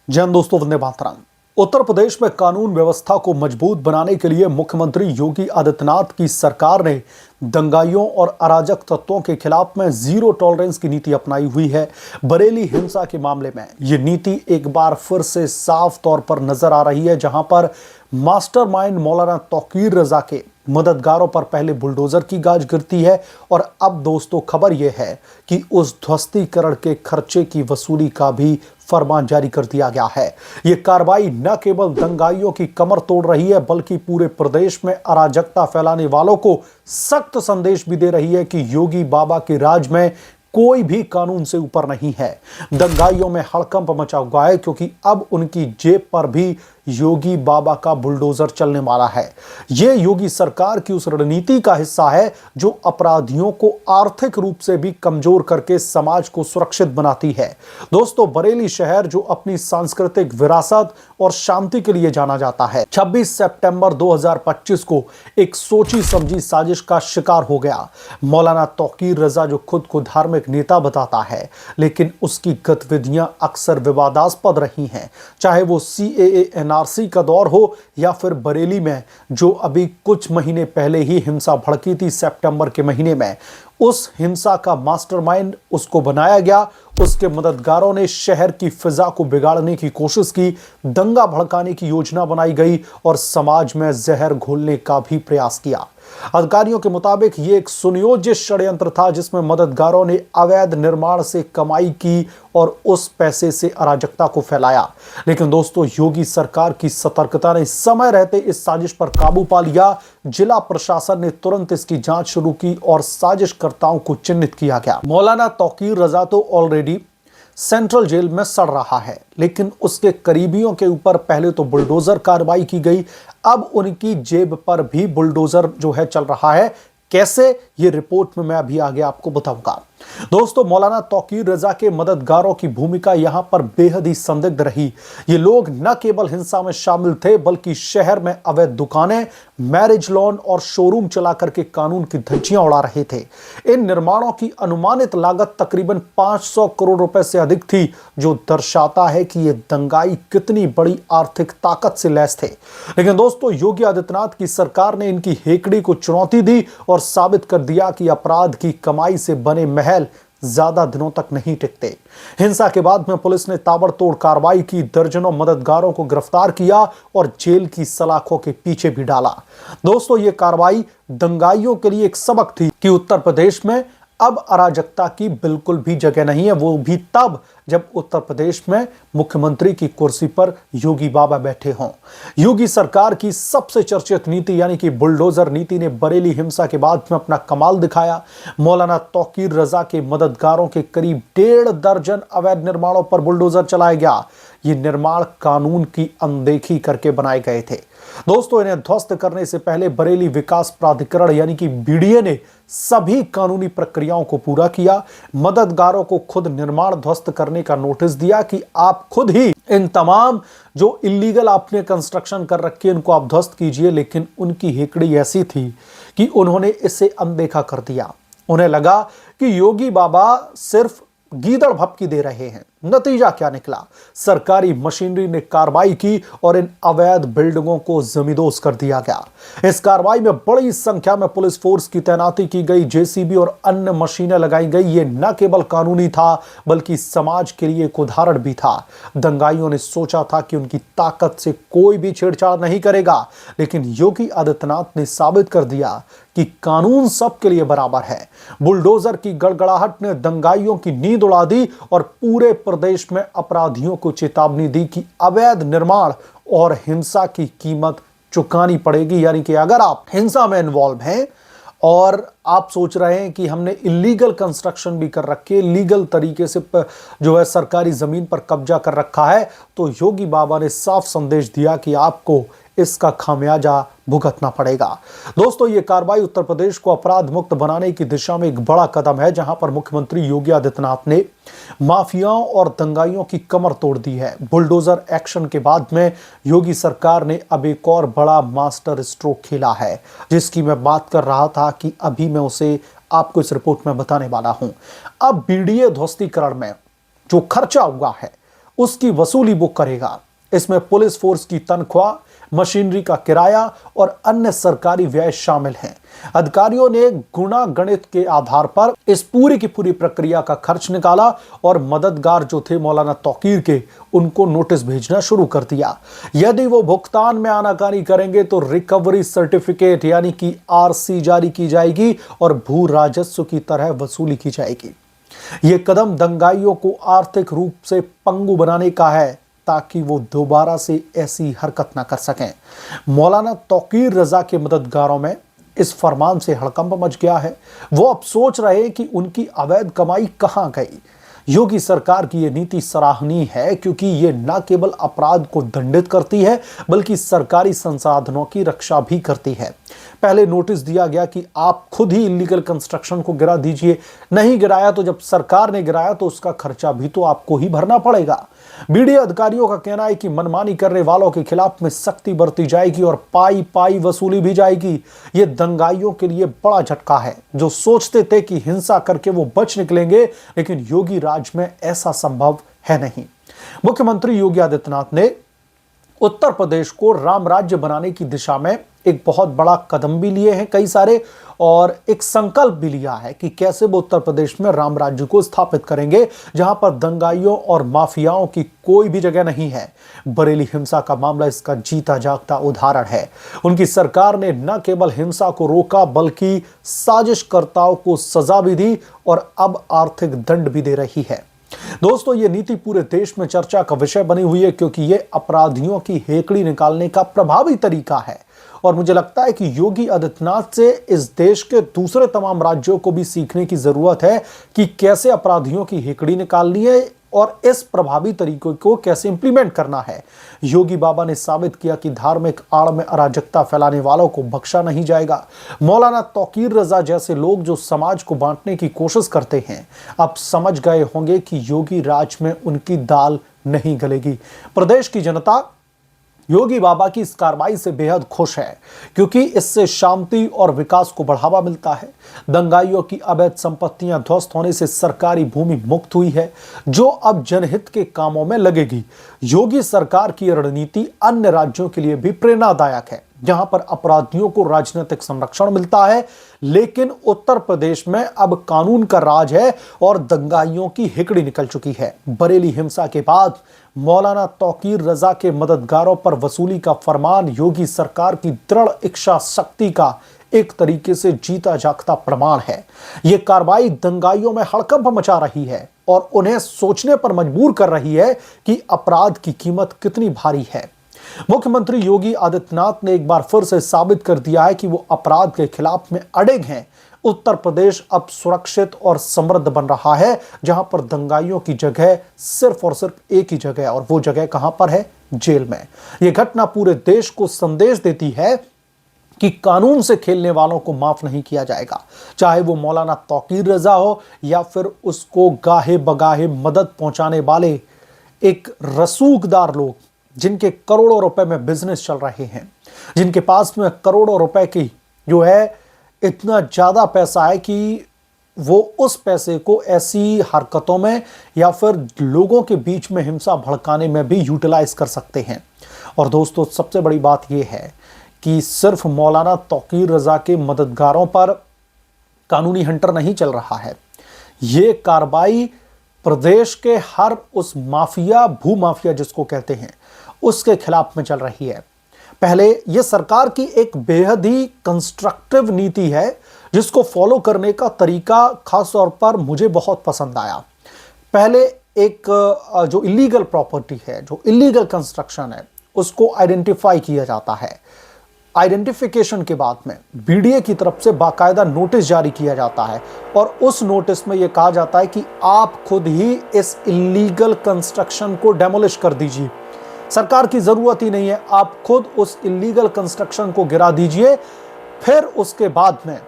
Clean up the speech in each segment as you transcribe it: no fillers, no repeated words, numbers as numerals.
जैन दोस्तों, वंदे मातरम। उत्तर प्रदेश में कानून व्यवस्था को मजबूत बनाने के लिए मुख्यमंत्री योगी आदित्यनाथ की सरकार ने दंगाइयों और अराजक तत्वों के खिलाफ में जीरो टॉलरेंस की नीति अपनाई हुई है। बरेली हिंसा के मामले में ये नीति एक बार फिर से साफ तौर पर नजर आ रही है, जहां पर मास्टरमाइंड मौलाना तौकीर रजा के मददगारों पर पहले बुलडोजर की गाज गिरती है और अब दोस्तों खबर यह है कि उस ध्वस्तीकरण के खर्चे की वसूली का भी फरमान जारी कर दिया गया है। यह कार्रवाई न केवल दंगाइयों की कमर तोड़ रही है, बल्कि पूरे प्रदेश में अराजकता फैलाने वालों को सख्त संदेश भी दे रही है कि योगी बाबा के राज में कोई भी कानून से ऊपर नहीं है। दंगाइयों में हड़कंप मचा हुआ है, क्योंकि अब उनकी जेब पर भी योगी बाबा का बुलडोजर चलने वाला है। यह योगी सरकार की उस रणनीति का हिस्सा है जो अपराधियों को आर्थिक रूप से भी कमजोर करके समाज को सुरक्षित बनाती है। दोस्तों, बरेली शहर जो अपनी सांस्कृतिक विरासत और शांति के लिए जाना जाता है, 26 सितंबर 2025 को एक सोची समझी साजिश का शिकार हो गया। मौलाना तौकीर रजा, जो खुद को धार्मिक नेता बताता है, लेकिन उसकी गतिविधियां अक्सर विवादास्पद रही हैं, चाहे वो CAA NRC का दौर हो या फिर बरेली में जो अभी कुछ महीने पहले ही हिंसा भड़की थी सितंबर के महीने में। उस हिंसा का मास्टरमाइंड उसको बनाया गया। उसके मददगारों ने शहर की फिजा को बिगाड़ने की कोशिश की, दंगा भड़काने की योजना बनाई गई और समाज में जहर घोलने का भी प्रयास किया। अधिकारियों के मुताबिक यह एक सुनियोजित षड्यंत्र था, जिसमें मददगारों ने अवैध निर्माण से कमाई की और उस पैसे से अराजकता को फैलाया। लेकिन दोस्तों, योगी सरकार की सतर्कता ने समय रहते इस साजिश पर काबू पा लिया। जिला प्रशासन ने तुरंत इसकी जांच शुरू की और साजिशकर्ताओं को चिन्हित किया गया। मौलाना तौकीर रजा तो ऑलरेडी सेंट्रल जेल में सड़ रहा है, लेकिन उसके करीबियों के ऊपर पहले तो बुलडोजर कार्रवाई की गई, अब उनकी जेब पर भी बुलडोजर जो है चल रहा है। कैसे, ये रिपोर्ट में मैं अभी आगे आपको बताऊंगा। दोस्तों, मौलाना तौकीर रजा के मददगारों की भूमिका यहां पर बेहद ही संदिग्ध रही। ये लोग न केवल हिंसा में शामिल थे, बल्कि शहर में अवैध दुकानें, मैरिज लॉन और शोरूम चला करके कानून की धज्जियां उड़ा रहे थे। इन निर्माणों की अनुमानित लागत तकरीबन 500 करोड़ रुपए से अधिक थी, जो दर्शाता है कि ये दंगाई कितनी बड़ी आर्थिक ताकत से लैस थे। लेकिन दोस्तों, योगी आदित्यनाथ की सरकार ने इनकी हेकड़ी को चुनौती दी और साबित कर दिया कि अपराध की कमाई से बने महल ज्यादा दिनों तक नहीं टिकते। हिंसा के बाद में पुलिस ने ताबड़तोड़ कार्रवाई की, दर्जनों मददगारों को गिरफ्तार किया और जेल की सलाखों के पीछे भी डाला। दोस्तों, यह कार्रवाई दंगाइयों के लिए एक सबक थी कि उत्तर प्रदेश में अब अराजकता की बिल्कुल भी जगह नहीं है, वो भी तब जब उत्तर प्रदेश में मुख्यमंत्री की कुर्सी पर योगी बाबा बैठे हों। योगी सरकार की सबसे चर्चित नीति यानी कि बुलडोजर नीति ने बरेली हिंसा के बाद में अपना कमाल दिखाया। मौलाना तौकीर रजा के मददगारों के करीब 1.5 दर्जन अवैध निर्माणों पर बुलडोजर चलाया गया। ये निर्माण कानून की अनदेखी करके बनाए गए थे। दोस्तों, इन्हें ध्वस्त करने से पहले बरेली विकास प्राधिकरण यानी कि BDA ने सभी कानूनी प्रक्रियाओं को पूरा किया। मददगारों को खुद निर्माण ध्वस्त करने का नोटिस दिया कि आप खुद ही इन तमाम जो इलीगल आपने कंस्ट्रक्शन कर रखी है इनको आप ध्वस्त कीजिए। लेकिन उनकी हेकड़ी ऐसी थी कि उन्होंने इसे अनदेखा कर दिया। उन्हें लगा कि योगी बाबा सिर्फ गीदड़ भपकी दे रहे हैं। नतीजा क्या निकला? सरकारी मशीनरी ने कार्रवाई की और इन अवैध बिल्डिंगों को जमींदोज कर दिया गया। इस कार्रवाई में बड़ी संख्या में पुलिस फोर्स की तैनाती की गई, JCB और अन्य मशीनें लगाई गई। ये न केवल कानूनी था, बल्कि समाज के लिए एक उदाहरण भी था। दंगाइयों ने सोचा था कि उनकी ताकत से कोई भी छेड़छाड़ नहीं करेगा, लेकिन योगी आदित्यनाथ ने साबित कर दिया कि कानून सबके लिए बराबर है। बुलडोजर की गड़गड़ाहट ने दंगाइयों की नींद उड़ा दी और पूरे प्रदेश में अपराधियों को चेतावनी दी कि अवैध निर्माण और हिंसा की कीमत चुकानी पड़ेगी। यानी कि अगर आप हिंसा में इन्वॉल्व हैं और आप सोच रहे हैं कि हमने इलीगल कंस्ट्रक्शन भी कर रखी है, लीगल तरीके से जो है सरकारी जमीन पर कब्जा कर रखा है, तो योगी बाबा ने साफ संदेश दिया कि आपको इसका खामियाजा भुगतना पड़ेगा। दोस्तों, ये कार्रवाई उत्तर प्रदेश को अपराध मुक्त बनाने की दिशा में एक बड़ा कदम है, जहां पर मुख्यमंत्री योगी आदित्यनाथ ने माफियाओं और दंगाइयों की कमर तोड़ दी है। बुलडोजर एक्शन के बाद में योगी सरकार ने अब एक और बड़ा मास्टर स्ट्रोक खेला है, जिसकी मैं बात कर रहा था कि अभी मैं उसे आपको इस रिपोर्ट में बताने वाला हूं। अब BDA ध्वस्तीकरण में जो खर्चा हुआ है उसकी वसूली वो करेगा। इसमें पुलिस फोर्स की तनख्वाह, मशीनरी का किराया और अन्य सरकारी व्यय शामिल हैं। अधिकारियों ने गुणा गणित के आधार पर इस पूरी की पूरी प्रक्रिया का खर्च निकाला और मददगार जो थे मौलाना तौकीर के, उनको नोटिस भेजना शुरू कर दिया। यदि वो भुगतान में आनाकानी करेंगे तो रिकवरी सर्टिफिकेट यानी कि आरसी जारी की जाएगी और भू राजस्व की तरह वसूली की जाएगी। यह कदम दंगाइयों को आर्थिक रूप से पंगु बनाने का है ताकि वो दोबारा से ऐसी हरकत ना कर सकें। मौलाना तौकीर रजा के मददगारों में इस फरमान से हड़कंप मच गया है। वो अब सोच रहे हैं कि उनकी अवैध कमाई कहां गई। योगी सरकार की यह नीति सराहनीय है क्योंकि ये न केवल अपराध को दंडित करती है बल्कि सरकारी संसाधनों की रक्षा भी करती है। पहले नोटिस दिया गया कि आप खुद ही इलीगल कंस्ट्रक्शन को गिरा दीजिए, नहीं गिराया तो जब सरकार ने गिराया तो उसका खर्चा भी तो आपको ही भरना पड़ेगा। बीडीए अधिकारियों का कहना है कि मनमानी करने वालों के खिलाफ में सख्ती बरती जाएगी और पाई पाई वसूली भी जाएगी। ये दंगाइयों के लिए बड़ा झटका है जो सोचते थे कि हिंसा करके वो बच निकलेंगे, लेकिन योगी राज में ऐसा संभव है नहीं। मुख्यमंत्री योगी आदित्यनाथ ने उत्तर प्रदेश को राम राज्य बनाने की दिशा में एक बहुत बड़ा कदम भी लिए हैं कई सारे, और एक संकल्प भी लिया है कि कैसे वो उत्तर प्रदेश में राम राज्य को स्थापित करेंगे जहां पर दंगाइयों और माफियाओं की कोई भी जगह नहीं है। बरेली हिंसा का मामला इसका जीता जागता उदाहरण है। उनकी सरकार ने न केवल हिंसा को रोका बल्कि साजिशकर्ताओं को सजा भी दी और अब आर्थिक दंड भी दे रही है। दोस्तों, ये नीति पूरे देश में चर्चा का विषय बनी हुई है क्योंकि ये अपराधियों की हेकड़ी निकालने का प्रभावी तरीका है और मुझे लगता है कि योगी आदित्यनाथ से इस देश के दूसरे तमाम राज्यों को भी सीखने की जरूरत है कि कैसे अपराधियों की हेकड़ी निकालनी है और इस प्रभावी तरीकों को कैसे इंप्लीमेंट करना है। योगी बाबा ने साबित किया कि धार्मिक आड़ में अराजकता फैलाने वालों को बख्शा नहीं जाएगा। मौलाना तौकीर रजा जैसे लोग जो समाज को बांटने की कोशिश करते हैं अब समझ गए होंगे कि योगी राज में उनकी दाल नहीं गलेगी। प्रदेश की जनता योगी बाबा की इस कार्रवाई से बेहद खुश है क्योंकि इससे शांति और विकास को बढ़ावा मिलता है। दंगाइयों की अवैध संपत्तियां ध्वस्त होने से सरकारी भूमि मुक्त हुई है जो अब जनहित के कामों में लगेगी। योगी सरकार की रणनीति अन्य राज्यों के लिए भी प्रेरणादायक है जहां पर अपराधियों को राजनीतिक संरक्षण मिलता है, लेकिन उत्तर प्रदेश में अब कानून का राज है और दंगाइयों की हिकड़ी निकल चुकी है। बरेली हिंसा के बाद मौलाना तौकीर रजा के मददगारों पर वसूली का फरमान योगी सरकार की दृढ़ इच्छा शक्ति का एक तरीके से जीता जागता प्रमाण है। यह कार्रवाई दंगाइयों में हड़कंप मचा रही है और उन्हें सोचने पर मजबूर कर रही है कि अपराध की कीमत कितनी भारी है। मुख्यमंत्री योगी आदित्यनाथ ने एक बार फिर से साबित कर दिया है कि वो अपराध के खिलाफ में अड़िग हैं। उत्तर प्रदेश अब सुरक्षित और समृद्ध बन रहा है जहां पर दंगाइयों की जगह सिर्फ और सिर्फ एक ही जगह, और वो जगह कहां पर है? जेल में। यह घटना पूरे देश को संदेश देती है कि कानून से खेलने वालों को माफ नहीं किया जाएगा, चाहे वो मौलाना तौकीर रजा हो या फिर उसको गाहे बगाहे मदद पहुंचाने वाले एक रसूखदार लोग जिनके करोड़ों रुपए में बिजनेस चल रहे हैं, जिनके पास में करोड़ों रुपए की जो है इतना ज्यादा पैसा है कि वो उस पैसे को ऐसी हरकतों में या फिर लोगों के बीच में हिंसा भड़काने में भी यूटिलाइज कर सकते हैं। और दोस्तों, सबसे बड़ी बात यह है कि सिर्फ मौलाना तौकीर रजा के मददगारों पर कानूनी हंटर नहीं चल रहा है। ये कार्रवाई प्रदेश के हर उस माफिया, भू माफिया जिसको कहते हैं, उसके खिलाफ में चल रही है। पहले यह सरकार की एक बेहद ही कंस्ट्रक्टिव नीति है जिसको फॉलो करने का तरीका खास तौर पर मुझे बहुत पसंद आया। पहले एक जो इलीगल प्रॉपर्टी है, जो इलीगल कंस्ट्रक्शन है, उसको आइडेंटिफाई किया जाता है। आइडेंटिफिकेशन के बाद में बीडीए की तरफ से बाकायदा नोटिस जारी किया जाता है और उस नोटिस में यह कहा जाता है कि आप खुद ही इस इलीगल कंस्ट्रक्शन को डेमोलिश कर दीजिए। सरकार की जरूरत ही नहीं है, आप खुद उस इलीगल कंस्ट्रक्शन को गिरा दीजिए। फिर उसके बाद में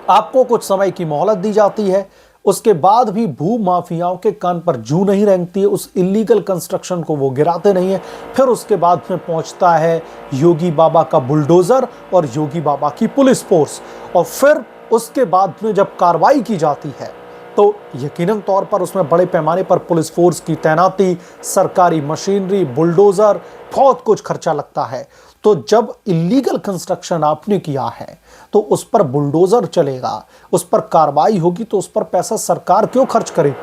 आपको कुछ समय की मोहलत दी जाती है। उसके बाद भी भू माफियाओं के कान पर जू नहीं रेंगती है, उस इलीगल कंस्ट्रक्शन को वो गिराते नहीं है। फिर उसके बाद में पहुंचता है योगी बाबा का बुलडोजर और योगी बाबा की पुलिस फोर्स, और फिर उसके बाद में जब कार्रवाई की जाती है तो यकीनन तौर पर उसमें बड़े पैमाने पर पुलिस फोर्स की तैनाती, सरकारी मशीनरी, बुलडोजर, बहुत कुछ खर्चा लगता है। तो जब इलीगल कंस्ट्रक्शन आपने किया है तो उस पर बुलडोजर चलेगा, उस पर कार्रवाई होगी, तो उस पर पैसा सरकार क्यों खर्च करे?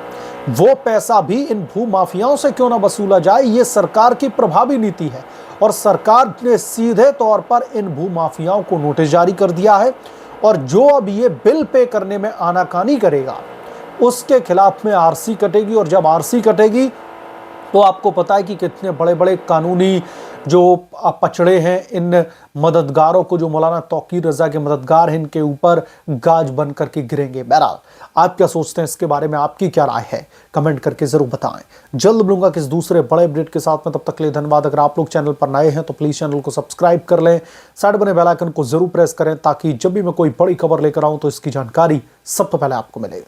वो पैसा भी इन भूमाफियाओं से क्यों ना वसूला जाए? ये सरकार की प्रभावी नीति है और सरकार ने सीधे तौर पर इन भूमाफियाओं को नोटिस जारी कर दिया है और जो अब ये बिल पे करने में आनाकानी करेगा उसके खिलाफ में आरसी कटेगी। और जब आरसी कटेगी तो आपको पता है कि कितने बड़े बड़े कानूनी जो पचड़े हैं इन मददगारों को, जो मौलाना तौकीर रजा के मददगार हैं, इनके ऊपर गाज बन करके गिरेंगे। बहरहाल आप क्या सोचते हैं इसके बारे में, आपकी क्या राय है, कमेंट करके जरूर बताएं। जल्द मिलूंगा किस दूसरे बड़े अपडेट के साथ में, तब तक के लिए धन्यवाद। अगर आप लोग चैनल पर नए हैं तो प्लीज चैनल को सब्सक्राइब कर लें, साइड बने बेल आइकन को जरूर प्रेस करें ताकि जब भी मैं कोई बड़ी खबर लेकर आऊं तो इसकी जानकारी सबसे पहले आपको मिले।